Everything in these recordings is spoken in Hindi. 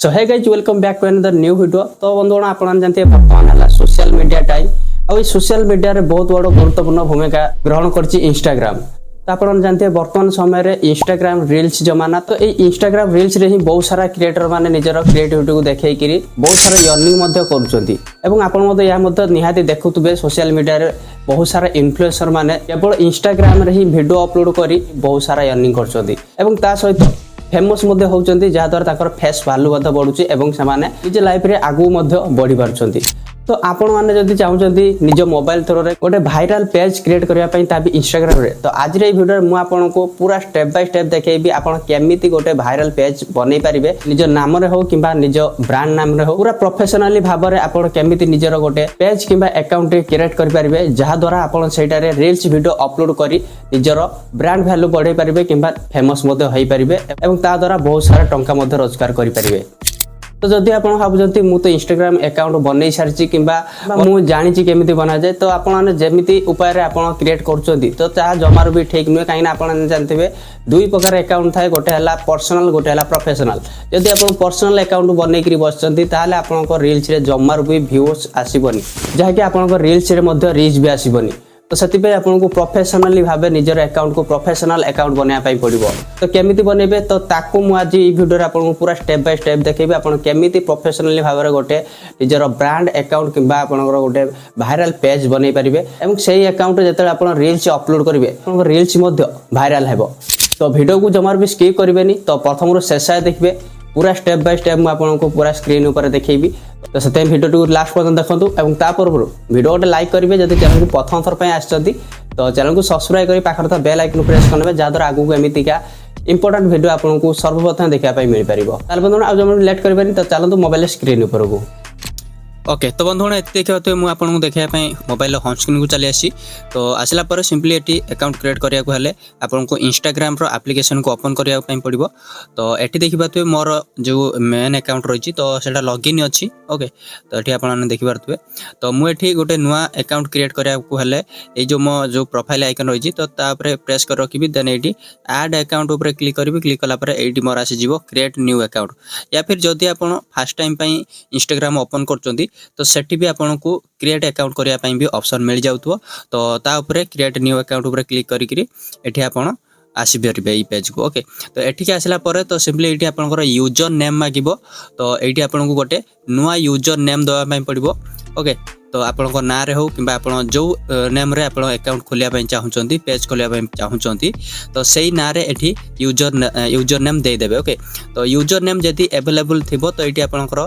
So hey guys welcome back to another new video. तो बंधुगण आप जानते हैं बर्तमान है सोशल मीडिया टाइम और सोशल मीडिया रे बहुत बड़ गुरुत्वपूर्ण भूमिका ग्रहण करछि इंस्टाग्राम। तो आप जानते हैं बर्तमान समय रे इंस्टाग्राम रील्स जमाना। तो ये इंस्टाग्राम रील्स रे ही बहुत सारा क्रिएटर माने निजर क्रिएटिविटी को देखैकरी बहुत सारा अर्निंग मध्य करूछंती एवं आपण मते या मते निहाती देखुतबे सोशल मीडिया रे बहुत सारा इन्फ्लुएंसर माने केवल इंस्टाग्राम रे ही वीडियो अपलोड करी बहुत सारा अर्निंग करछंती एवं ता सहित फेमस मध्य होउचंती जहा द्वारा ताकर फेस वैल्यू मध्य बढ़ुची एवं समाने निज लाइफ रे आगु मध्य बढ़ी पारछंती। तो आपण माने जदि चाहुचंती निज मोबाइल थ्रू रे गोटे वायरल पेज क्रिएट करिया पई ताबी इंस्टाग्राम रे। तो आज रे वीडियो मु आपण को पूरा स्टेप बाय स्टेप देखेबी आपण केमिति गोटे वायरल पेज बनै परिबे निज नाम रे हो किबा निज ब्रांड नाम रे हो पूरा प्रोफेशनली भाव रे आपण केमिति निजर गोटे पेज किबा अकाउंट क्रिएट करि परिबे जहा द्वारा आपण सेटा रे रील्स वीडियो अपलोड करी निजर ब्रांड वैल्यू बढ़ाई परिबे किबा फेमस मध्य होई परिबे एवं ता द्वारा बहुत सारा टंका मध्य रोजगार करि परिबे। तो जदि आप भावुंट मु तो इंस्टाग्राम अकाउंट बनै सारी कि मु जानी केमी बना जाए तो आपने जमी उपाय क्रिएट कर तो जमार भी ठीक नुहे कहीं आप जानते दुई प्रकार अकाउंट थाए गोटे है पर्सनल गोटे है प्रोफेशनल। जदि आप पर्सनल अकाउंट बनईकरी बसते आप रील्स रे जमार भी व्यूअर्स आसबनी जहाँकि आप रील्स रे रीच भी आसबनी। तो से आपको प्रोफेशनली भाव निजर अकाउंट को प्रोफेशनल अकाउंट बनाया पड़ो। तो केमिति बनइबे तो ताकू मु आज ई वीडियो रे आपको पूरा स्टेप बाय स्टेप देखेबी आपण केमिति प्रोफेशनली भाव रे गोटे निजर ब्रांड अकाउंट किबा आपनकर गोटे वायरल पेज बनै परिबे एवं सेही अकाउंट जेते आपण रील्स अपलोड करिवे आपण रील्स मध्य वायरल हेबो। तो वीडियो को जमार भी स्किप करिवेनी तो प्रथम रो शेष देखबे पूरा स्टेप बाय स्टेप मु आपको पूरा स्क्रीन ऊपर देखेबी। तो से वीडियो को लास्ट पर्यंत देखंतु एवं तापर वीडियो गोटे लाइक करेंगे जब चैनल को प्रथम थर पर आछंती तो चैनल को सब्सक्राइब करी पाखर था बेल आइकन प्रेस करने जहाँ द्वारा आगू एमतीका इंपोर्टेंट वीडियो आपको सर्वप्रथम देखा मिल पार। ताल बंधुगण आज जब लेट करें तो चलते मोबाइल स्क्रीन ऊपर को। ओके तो बंधुगण ये देखा तो मुझे आपको देखापी मोबाइल होम स्क्रीन को चली आसी। तो आसला पर सिंपली ये अकाउंट क्रिएट करने को हेले आपको इंस्टाग्राम रो एप्लिकेशन को ओपन करने पड़ो। तो ये देखिए मोर जो मेन अकाउंट रही तो सेटा लॉगिन अच्छी। ओके तो ये आप देखिपे तो मुझे गोटे नुआ अकाउंट क्रिएट करने को हेले ये जो मो जो प्रोफाइल आइकन रही तो प्रेस कर रखी देन ये ऐड अकाउंट उपर क्लिक करी क्लिक कलापर ये मोर आसीज क्रिएट न्यू अकाउंट या फिर जदि आप फास्ट टाइम इंस्टाग्राम ओपन कर तो सेठी भी आपन को क्रिएट अकाउंट करिया पई भी ऑप्शन मिल जाउतो। तो ता ऊपर क्रिएट न्यू अकाउंट ऊपर क्लिक करी एठी आपन आसी परिबे ई पेज को। ओके तो एठी के आसला पर तो सिंपली एठी आपनकर यूजर नेम मागिबो तो एठी आपन को गोटे नुआ यूजर नेम दवा पई पड़िबो। ओके तो आपन ना रे हो कि आपन जो नेम रे आपन अकाउंट खोलिया पई चाहुचंती पेज खोलिया पई चाहुचंती तो सेही ना रे एठी यूजर नेम दे देबे। ओके तो यूजर नेम जदी अवेलेबल थिबो तो एठी आपनकर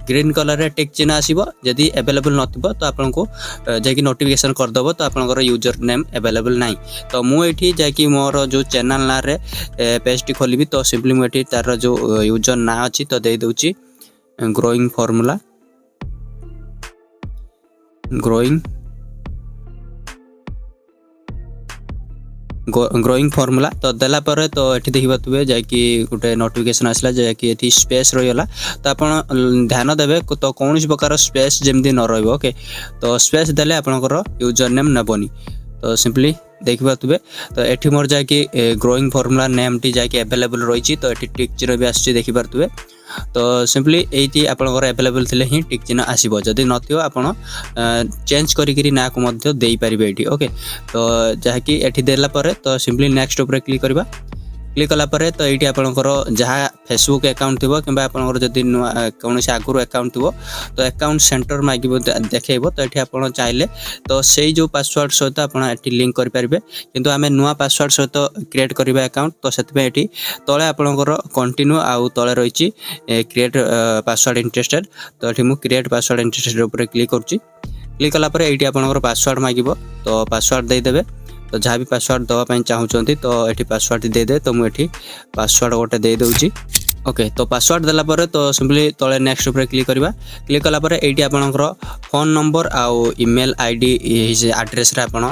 ग्रीन कलर रे टिक चिन्ह आसीबो जदी अवेलेबल नथिबो तो आपन को जाकी नोटिफिकेशन कर दबो तो आपनकर यूजर नेम अवेलेबल नाही। तो मु एठी जाकी मोर जो चैनल ना रे पेज टी खोलिबी तो सिंपली मु एठी तार जो यूजर ना अछि तो दे दोची ग्रोइंग फार्मूला ग्रोइंग फार्मूला तो देला पर तो ये देखिए जाकि गोटे नोटिफिकेशन आसला जाकि ये स्पेस रहीगला तो आप ध्यान देवे तो कौन प्रकार स्पेस जमी न रही। ओके तो स्पेस देले आपनकर यूजर नेम नबनी तो सिंपली देखिए तो ये मोर जाकि ग्रोइंग फार्मूला नेम टी जाकि अवेलेबल रही तो ये टिक चिन्ह भी आसी देखिपे। तो सिंपली ये आपंकर अवेलेबल थे ही टिक चिन्ह आसो जदि नथियो आपन चेंज करी ना को मध्य दे पारिबे एठी। ओके तो जहाँकि एठी देला परे तो सिंपली नेक्स्ट ऊपर क्लिक करबा क्लिक कला परे तो ये आपंकर जहाँ फेसबुक अकाउंट थी कि आपंकर जदि कौन से आगुरी अकाउंट थी तो अकाउंट सेंटर मांग देखो तो ये आप चाहिए तो से जो पासवर्ड सहित आप लिंक करेंगे किंतु आम नुआ पासवर्ड सहित क्रिएट करवा अकाउंट तो से तले आपंकर कंटिन्यू आउ तले रही क्रिएट पासवर्ड इंटरेस्टेड तो ये मुझे क्रिएट पासवर्ड इंटरेस्टेड उपर क्लिक करुँची क्लिक कलापर ये आपंकर पासवर्ड मांग तो पासवर्ड देदेवे तो जहाँ भी पासवर्ड दवाई चाहूँगी तो ये पासवर्ड दे तो मुझे पासवर्ड गोटे दे दूँगी। ओके तो पासवर्ड देला पर तो सिंपली तले नेक्स्ट ऊपर क्लिक करवा क्लिक कलापर ये आपंकर फोन नंबर आउ ईमेल आईडी एड्रेस रे आपन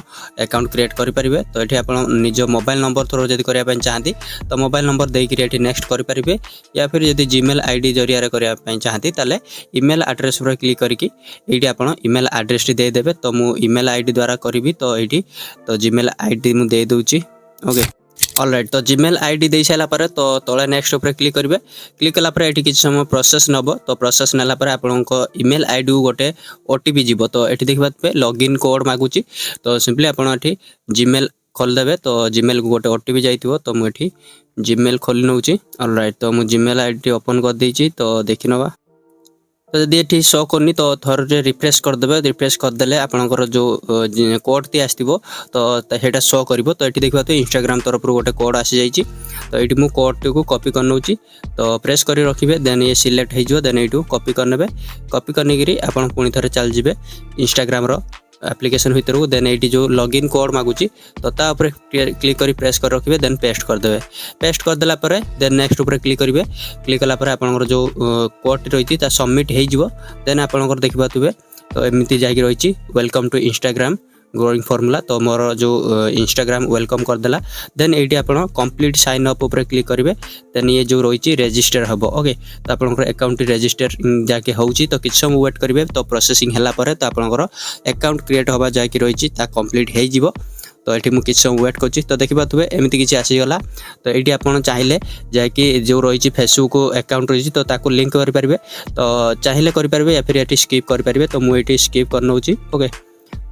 अकाउंट क्रिएट करेंगे। तो ये आप निज मोबाइल नंबर थ्रू जब करने चाहती तो मोबाइल नंबर देकर नेक्स्ट करेंगे या फिर जब जीमेल आईडी जरिया करने चाहती ताले ईमेल एड्रेस पर क्लिक करके ये आप ईमेल एड्रेस टी दे देबे तो मु ईमेल आईडी द्वारा करी तो ये तो जीमेल आईडी मु दे दूची। ओके ऑलराइट तो जीमेल आईडी दे सारा पर तो तले नेक्स्ट ऊपर क्लिक करेंगे क्लिक कला ये किसी समय प्रोसेस नब तो प्रोसेस नाला आपण ईमेल आईडी को गोटे ओटीपी जीव तो ये देखिए लॉगिन कोड मागुची तो सिंपली आपड़ ये जीमेल खोलदेवे तो जीमेल को गोटे ओटीपी जाइए तो मुझे जीमेल खोली नौ ऑलराइट तो मुझे जीमेल आईडी ओपन कर देछि तो देखि नवा तो जब ये शो करनी तो थोड़े रिफ्रेश करदे रिफ्रेश करदे आपंकर जो कोड टी आसो तो सेटा शो कर तो ये देखा तो इंस्टाग्राम तरफ गोटे कोड आसी जाइए तो ये मुझे कोड टी को कॉपी कर नौची तो प्रेस कर रखिए देन ये सिलेक्ट हो देन यू कॉपी करने कॉपी करने आप पुणी थे चल जाए इंस्टाग्राम एप्लिकेशन भर को देन ये जो लॉगिन कोड मागुची तो तापर क्लिक कर प्रेस कर रखिए देन पेस्ट करदे पेस्ट करदेला देन नेक्स्ट ऊपर क्लिक करेंगे क्लिक कलापर आपंकर जो कोड रही सबमिट हो देन आपंकर देखिए तो एमती जा रही welcome to Instagram growing formula तो मोर जो इंस्टाग्राम वेलकम करदेला देन ये आप कंप्लीट साइन अप उपर क्लिक करेंगे देन ये जो रही रजिस्टर हम ओके तो आपंकर अकाउंट रजिस्टर जाके होची तो किछ समय वेट करेंगे तो प्रोसेसिंग है तो आपंकर अकाउंट क्रिएट हवा जाकि रही कंप्लीट हो तो ये मुझे किसी समय वेट कर तो देखिए एमती किसी आसीगला तो ये आप चाहिए जैकि जो रही फेसबुक अकाउंट रही तो ताको लिंक करेंगे तो चाहिए करेंगे या फिर ये स्किप करेंगे तो मुझे स्किप कर नौची ओके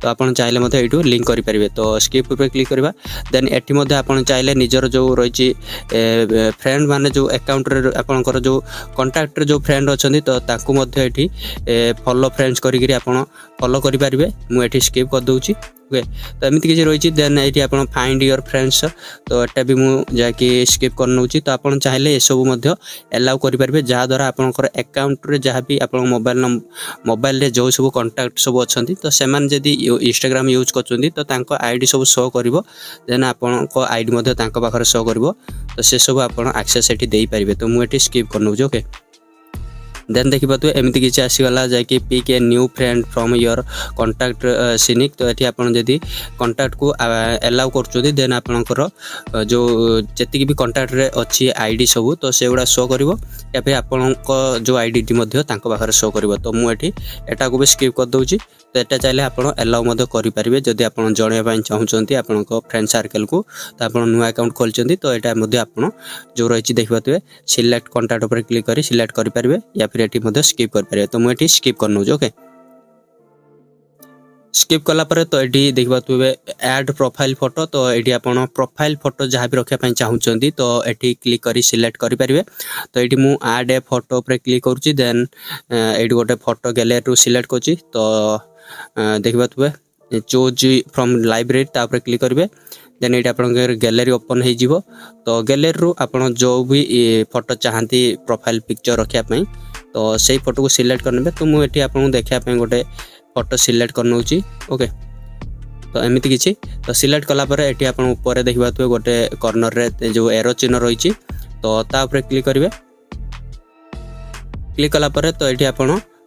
तो आप चाहिए ये लिंक करेंगे तो स्किप पर क्लिक करवा देन ये आप चाहिए निजर जो रही फ्रेंड माने जो अकाउंट आपंकर जो कंटाक्ट जो फ्रेंड अच्छा तो ताकू ये फॉलो फ्रेंड्स करी फॉलो करेंगे मुझे स्किप कर दूसरी ओके तो एमती किसी रही देन ये आप फाइंड योर फ्रेंड्स तो यहाँ भी मुझे स्किप कर नौची तो आप चाहिए ये सब एलाउ करेंगे जहाद्वारा आपंकर अकाउंट जहाँ भी आप मोबाइल जो सब कंटाक्ट सब अच्छा तो से इंस्टाग्राम यूज कर आईडी सब शो कर देन आपण आईडी पाखे शो कर तो से सब आप एक्सेस ये दे पारे तो मुझे स्किप कर नौची ओके देन देखिए तो एमती किसी आसीगला जैकि pick a new friend from your contact सिनिक तो ये आप कंटाक्ट को एलाउ कर देन आपंकर जो जी भी कंटाक्ट रे अच्छी आईडी सब तो से गुड़ा शो कर या फिर आपण जो आईडी पाखे शो कर तो मुझे एटा को भी स्किप कर दूसरी तो यहाँ चाहिए आप एलाउ करेंगे जदि आप जनवाई चाहते आपण फ्रेंड सर्कल को तो आप नुआ अकाउंट खोलते तो यहाँ आप जो रही देखिए सिलेक्ट कंटाक्ट पर क्लिक कर सिलेक्ट करेंगे या फिर ये स्किप करेंगे तो मुझे स्किप कर नौ ओके स्किप कलापर तो ये देखिए ऐड प्रोफाइल फोटो तो ये आप प्रोफाइल फोटो जहाँ भी रखापी चाहते तो ये क्लिक कर सिलेक्ट करेंगे तो ये मुझे ऐड ए फोटो पर क्लिक करुँची देन ये गोटे फोटो गैलरी रू सिलेक्ट कर तो देखिए चूज फ्रॉम लाइब्रेरी तापर क्लिक करेंगे देन ये आप गैलरी ओपन हो तो गैलरी रू आप जो भी फोटो चाहती प्रोफाइल पिक्चर रखापी तो से फोटो को सिलेक्ट करने तो मुझे आपको देखापी गोटे फोटो सिलेक्ट कर नौची ओके तो एमती किसी तो सिलेक्ट कलापर ये आप ऊपर देखिए गोटे कॉर्नर रे जो एरो चिन्ह रही तो तापर क्लिक करेंगे क्लिक कलापर तो ये आप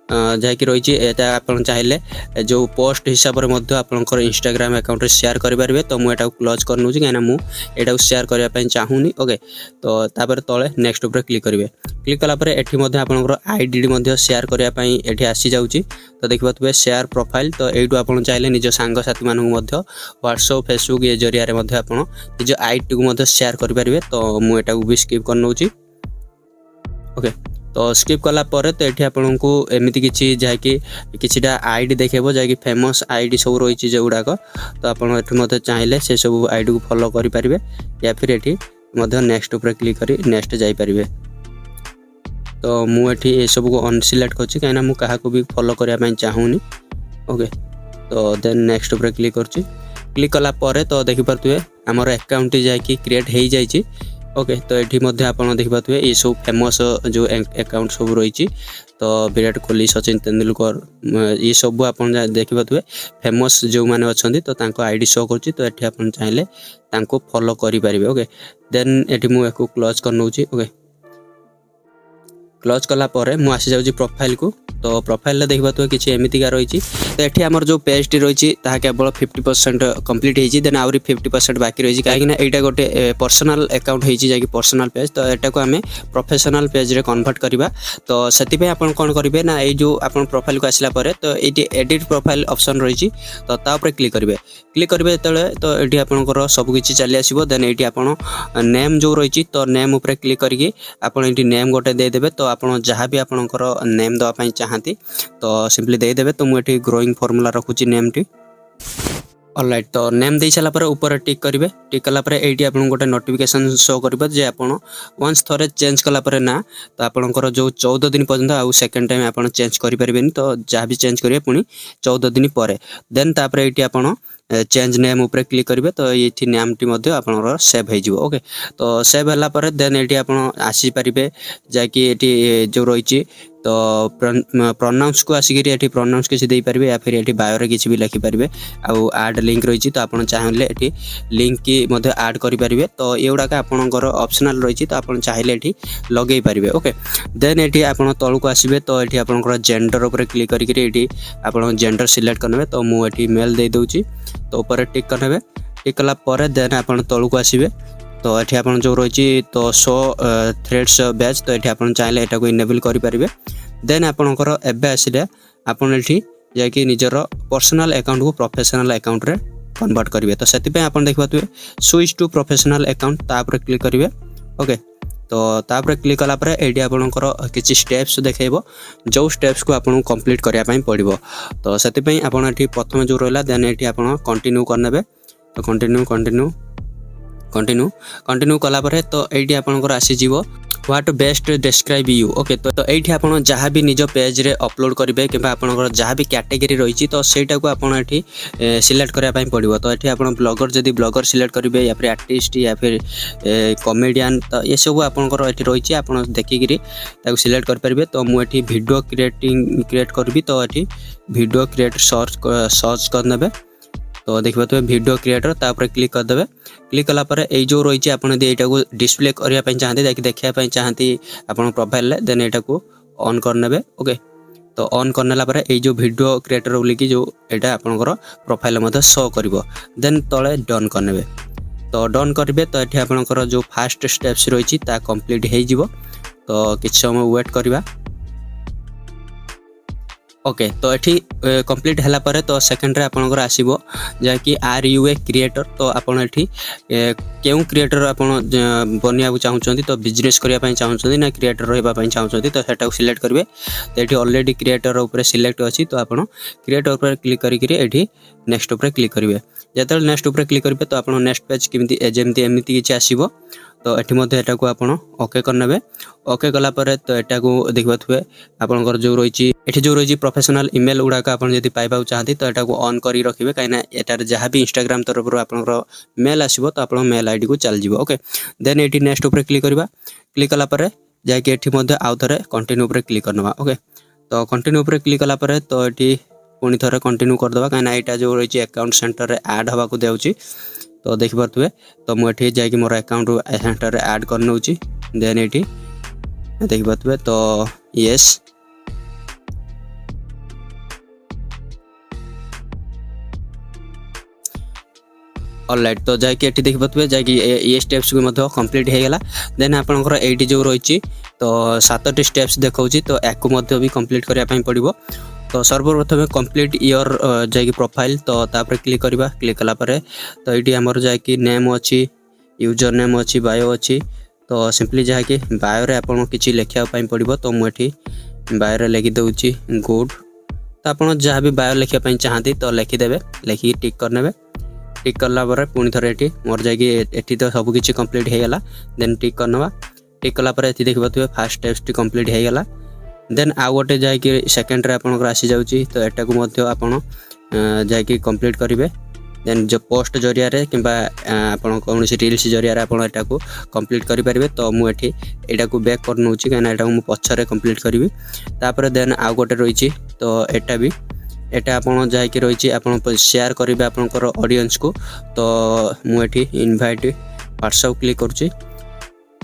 जहाँकि रही आप चाहिए जो पोस्ट हिसाब से आपंकर इंस्टाग्राम अकाउंट शेयर करेंगे तो मुझे क्लोज कर नौची कहीं मुझे शेयर करने चाहूनी ओके तो तापर तले नेक्स्ट ऊपर क्लिक करेंगे क्लिक कलापर ये आपंकर आईडी शेयर करने ये आसी जाऊँगी तो देखिए शेयर प्रोफाइल तो यू आप चाहिए निज सांगसाथी मानक व्हाट्सएप फेसबुक ये जरिया आप निज आईडी को शेयर करेंगे तो मुझे भी स्किप कर नौची ओके तो स्किप कला पर तो ये आपको एमती किसी जहाँकि किसीटा आईडी देखेबो जहाँकि फेमस आईडी सब रही जो गुड़ाक तो आप चाहिए से सब आईडी को फॉलो करेंगे या फिर ये नेक्स्ट ऊपर क्लिक कर नेक्स्ट जापरेंगे तो मुझे ये सब को अनसिलेक्ट कर कहीं मुझे भी फॉलो करने चाहूनी ओके तो देन नेक्स्ट ऊपर क्लिक कर क्लिक कलापर तो देखिपे आमर अकाउंट जहाँकि क्रिएट हो जाए ओके तो ये आप देखिए ये सब फेमस जो अकाउंट सब रही तो विराट कोहली सचिन तेंदुलकर ये सब आप देखिए फेमस जो मैंने अच्छा तो आईडी शो कर तो ये आप चाहिए फॉलो करेंगे ओके देन ये मुझे क्लोज कर नौची ओके क्लोज कला परे मु आसी जाउची प्रोफाइल को तो प्रोफाइल रे देखबा तो किछि एमितिका रहिछि तो एठी हमर जो पेज टी रहिछि ताहा केवल 50% कंप्लीट हेछि देन आउरी 50% बाकी रहिछि काहे कि एटा गोटे पर्सनल अकाउंट हेछि जे कि पर्सनल पेज तो एटा को हमें प्रोफेशनल पेज रे कन्वर्ट करबा तो सेति पे आपण कोन करिवे ना ए जो आपण प्रोफाइल को आसिला परे तो एटी एडिट प्रोफाइल ऑप्शन रहिछि तो ता ऊपर क्लिक करिवे तळे तो एटी आपनकर सब किछि चली आसीबो देन एटी आपण नेम जो रहिछि तो नेम ऊपर क्लिक करके आपण एटी नेम गोटे दे देबे तो आपण जहां भी आपनकर नेम दवा पई चाहती तो सिंपली दे देबे तो मु एटी ग्रोइंग फार्मूला रखुची नेम टी ऑलराइट तो नेम दे साला पर ऊपर टिक करिवे टिक कला पर एटी आपन गोटे नोटिफिकेशन शो करबो जे आपन वंस थरे चेंज कला पर ना तो आपनकर जो 14 दिन पर्यंत आ सेकंड टाइम आपन चेंज करि परिबेनी तो जहां भी चेंज करिवे पुनी 14 दिन परे देन तापर एटी आपन चेंज नेम ऊपर क्लिक करिवे तो एठी नेम टी मध्ये आपनकर सेव हे जिवो ओके तो सेव हला पर देन एटी आपन आसी परिबे जाकी एटी जो रहिछि तो प्रोनाउंस को आसिक एटी प्रोनाउंस किसी दे पारिबे या फिर एटी बायो रे किसी भी लिखि पारिबे आ ऐड लिंक रहिछि तो आपन चाहले एटी लिंक की मध्ये ऐड करि पारिबे तो एउडा का आपनकर ऑप्शनल रहिछि तो आपन चाहले एटी लगेइ पारिबे ओके देन एटी आपन तळु को आसीबे तो एटी आपनकर जेंडर ऊपर क्लिक करिक एटी आपन जेंडर सिलेक्ट करनेबे तो मु एटी मेल दे दोछि तो ऊपर टिक करनेबे टिक कला परे देन आपन तळु को आसीबे तो एठी आपन जो रहिछि तो शो थ्रेड्स बैच तो एठी आपन चाहले एटा को इनेबल करि पारिबे देन आपनकर एबे आसिले आपन एठी जाकी निजर पर्सनल अकाउंट को प्रोफेशनल अकाउंट रे कन्वर्ट करिवे तो सेति पे आपन देखबातु स्विच टू प्रोफेशनल अकाउंट ता पर क्लिक करिवे ओके तो ता पर क्लिक कला पर एडी आपनकर किछि स्टेप्स देखेबो जो स्टेप्स को आपन कंप्लीट करिया पई पड़िबो तो सेति पे आपन एठी प्रथम जो रहला देन एठी आपन कंटिन्यू करनेबे तो कंटिन्यू कला पर तो एठी आपनकर आसी जीवो what best describe you okay तो एठी आपण जहाँ भी निज पेज रे अपलोड करिवे किबा आपनकर जहाँ भी कैटेगरी रहिछि तो सेटा को आपण एठी सिलेक्ट करिया पई पड़िबो तो एठी आपण ब्लॉगर जदी ब्लॉगर सिलेक्ट करिवे या फिर आर्टिस्ट या फिर कॉमेडियन तो ये सब आपनकर एठी रहिछि आपण देखिगिरी ताको सिलेक्ट कर परिबे तो मु एठी वीडियो क्रिएट करबी तो एठी वीडियो क्रिएट सर्च करनेबे तो देखबा तो वीडियो क्रिएटर तापर क्लिक कर देबे क्लिक कला पर ए जो रहिछि आपण दे एटा को डिस्प्ले करिया पई चाहते जाकि देखिया पई चाहती आपण प्रोफाइल ले देन एटा को ऑन करनेबे ओके तो ऑन करनेला पर ए जो वीडियो क्रिएटर बोली कि जो एटा आपनकर प्रोफाइल मध्ये शो करबो देन तळे डन करनेबे तो डन करबे तो एठी आपनकर जो फर्स्ट स्टेप्स रहिछि ता कंप्लीट हे जिवो तो किछ समय वेट करबा ओके तो एठी कंप्लीट हला परे तो सेकंड रे आपनकर आसीबो जा कि आर यू ए क्रिएटर तो आपण एठी केउ क्रिएटर आपण बनिया चाहउछंती तो बिजनेस करिया पई चाहउछंती ना क्रिएटर रहबा पई चाहउछंती तो सेटा को सिलेक्ट करबे तो एठी ऑलरेडी क्रिएटर ऊपर सिलेक्ट अछि तो आपण क्रिएटर ऊपर क्लिक करी करी एठी नेक्स्ट ऊपर क्लिक करबे जेतल नेक्स्ट ऊपर क्लिक करबे तो आपण नेक्स्ट पेज किमिति जेमति एमिति किछि आसीबो तो एठी मध्ये एटा को आपण ओके करनेबे ओके कला परे तो एटा को देखबाथुए आपनकर जो रहिछि एठी जो रहिछि प्रोफेशनल ईमेल उडा का आपण जदी पाइबा चाहती तो एटा को ऑन करी रखिबे काइना एटार जहां भी इंस्टाग्राम तरफ आपनकर मेल आसीबो तो आपण मेल आईडी को चल जिवो ओके देन एठी नेक्स्ट ऊपर क्लिक करबा क्लिक कला परे जाय कि एठी मध्ये आउ थरे कंटिन्यू ऊपर क्लिक करनबा ओके तो कंटिन्यू ऊपर क्लिक कला परे तो एठी पुनी थरे कंटिन्यू कर दबा काइना एटा जो रहिछि अकाउंट सेंटर रे ऐड हबा को देउछि तो देखि परथुए तो मु एठी जाय कि मोर अकाउंट सेंटर रे ऐड करनउछि देन एठी देखि परथुए तो यस ऑलराइट तो जाय कि एठी देखि परथुए जाय कि ये स्टेप्स को मध्ये कंप्लीट हे गेला देन आपनकर एठी जो रहिछि तो 7टी स्टेप्स देखौछि तो एको मध्ये भी कंप्लीट करिया पई पड़िबो तो सर्वप्रथम कंप्लीट योर जाय कि प्रोफाइल तो तापर क्लिक करबा क्लिक कला परे तो एठी हमर जाय कि नेम अछि यूजर नेम अछि बायो अछि तो सिंपली जाय कि बायो रे आपन किछि लेखिया पई पड़िबो तो मु एठी बायो रे लिखि दउछि गुड तो आपन जहां भी बायो लेखिया पई चाहती तो लिखि देबे लिखि टिक करनेबे टिक करला पर पुनी थरे एठी मोर जाय कि एठी तो सब किछि कंप्लीट हे गेला देन टिक करनवा टिक कला पर एठी देखबा तो फर्स्ट स्टेप्स टी कंप्लीट हे गेला देन आ गोटे जाय कि सेकंड रे आपन आसी जाउची तो एटा को मध्ये आपन जाय कि कंप्लीट करिवे देन जो पोस्ट जरिया रे किबा आपन कोनोसी रील्स जरिया रे आपन एटा को कंप्लीट करि परिबे तो मु एठी एटा को बैक कर नउची काना एटा मु पछरे कंप्लीट करिवि तापर देन आ गोटे रहिची तो एटा भी एटा आपन जाय कि रहिची आपन शेयर करिवे आपनकर ऑडियंस को तो मु एठी इनवाइट व्हाट्सएप क्लिक करची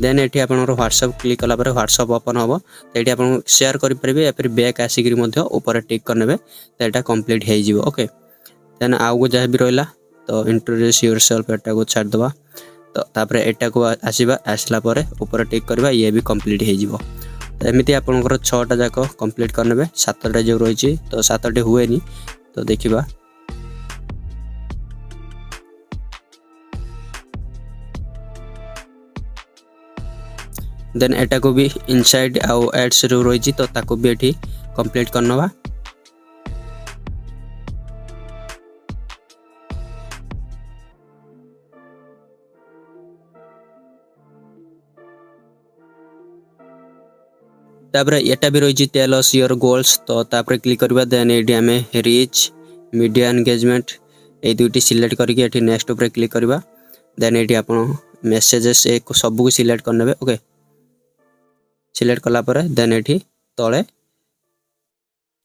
देन एठी आपनकर WhatsApp क्लिक कला पर WhatsApp ओपन होबो एठी आपन शेयर करि परिबे या फिर बैक आसी गिरी ऊपर टिक करनेबे तो एटा कंप्लीट हे जिवो ओके। देन आउ को जहाँ भी रहा तो इंट्रोड्यूस योरसेल्फ एटा को छाड़ दबा तो तापर एटा को आसला पर ऊपर टिक करबा ये भी कंप्लीट हे जिवो। तो एमती आपनकर 6टा जाक कंप्लीट करनेबे 7टा जो रही तो 7टे हुएनी तो देखिबा। देन एटा को भी इनसाइड आउ एड्स रो रही तो ताको भी एठी कंप्लीट करनबा। तापर एटा भी रही टेल अस योर गोल्स तो तापर क्लिक करबा। देन एडी हमें रीच मीडिया एंगेजमेंट ए दुईटी सिलेक्ट करके एठी नेक्स्ट ऊपर क्लिक करबा। देन एडी आपण मेसेजेस एक सब को सिलेक्ट करनेबे ओके। सिलेक्ट कला पर देन एठी तळे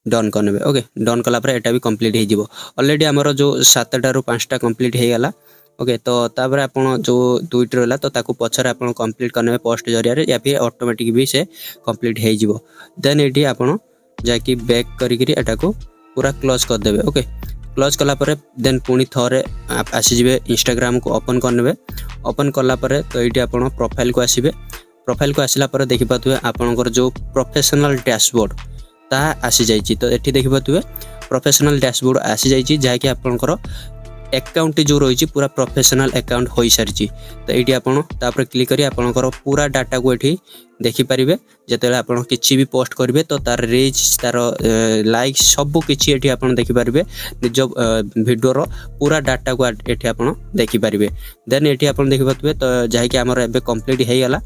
डन करनेबे ओके। डन कला पर एटा भी कंप्लीट हे जिवो। ऑलरेडी हमर जो 7टा रु 5टा कंप्लीट हे गला ओके। तो तापर आपण जो दुईट रहला तो ताको पछर आपण कंप्लीट करनेबे पोस्ट जरिया रे या फिर ऑटोमेटिक भी से कंप्लीट हे जिवो। देन एठी आपण जाकी बैक करी करी एटा को पूरा क्लोज कर देबे ओके। क्लोज कला पर देन पुनी थरे आसी जिवे इंस्टाग्राम को ओपन करनेबे। ओपन कला पर तो एठी आपण प्रोफाइल को आसीबे। प्रोफाइल को आसिला पर देखि पाथुए आपनकर जो प्रोफेशनल डैशबोर्ड ता आसी जाइछि। तो एठी देखि पाथुए प्रोफेशनल डैशबोर्ड आसी जाइछि जहा कि आपनकर अकाउंट जो रही पूरा प्रोफेशनल अकाउंट हो सारी। तो ये आपड़ तापर क्लिक करी आपनकर पूरा डाटा को ये देखि पारिबे। जेतेले आपण किछि भी पोस्ट करिवे तो तार रीच तार लाइक सब किछि एठी आपण देखि पारिबे। निज वीडियो रो पूरा डाटा को एठी आपण देखि पारिबे। देन एठी आपण देखि पाथबे तो जाहि कि हमर एबे कंप्लीट हे गला।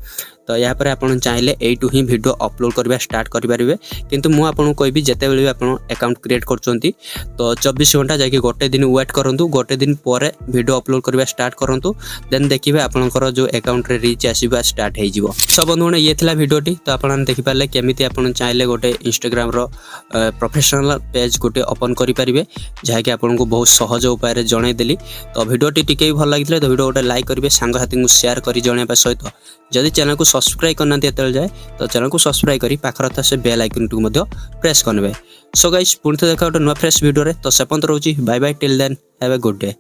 तो या पर आपण चाहिले एटू ही वीडियो अपलोड करबा स्टार्ट करि पारिबे। किंतु मु आपण कहबी जेते बेले आपण अकाउंट क्रिएट करचोंती तो 24 घंटा जाके गोटे दिन वेट करंतु। गोटे दिन परे वीडियो अपलोड करबा स्टार्ट करंतु। देन देखिबे आपनकर जो अकाउंट रे रीच आसीबा स्टार्ट हे जिवो। सब बंधुगण ये थिला वीडियोटी। तो आपण देखि पारले केमिति आपण चाहिले गोटे इंस्टाग्राम रो प्रोफेशनल पेज गोटे ओपन करि पारिबे जहा कि आपन को बहुत सहज उपाय रे जणै देली। तो वीडियोटी टिके भल लागितले तो वीडियो गोटे लाइक करिवे सांग साथी को शेयर करि जणैबा सहित जदि चैनल को सब्सक्राइब करना तेल जाए तो चैनल को सब्सक्राइब करी पाखर था से बेल आइकन को मध्य प्रेस करने। सो गाइस पुणी देखा गोटे नुआ फ्रेश वीडियो रे तो सेपंत रोची bye bye till then have a good day.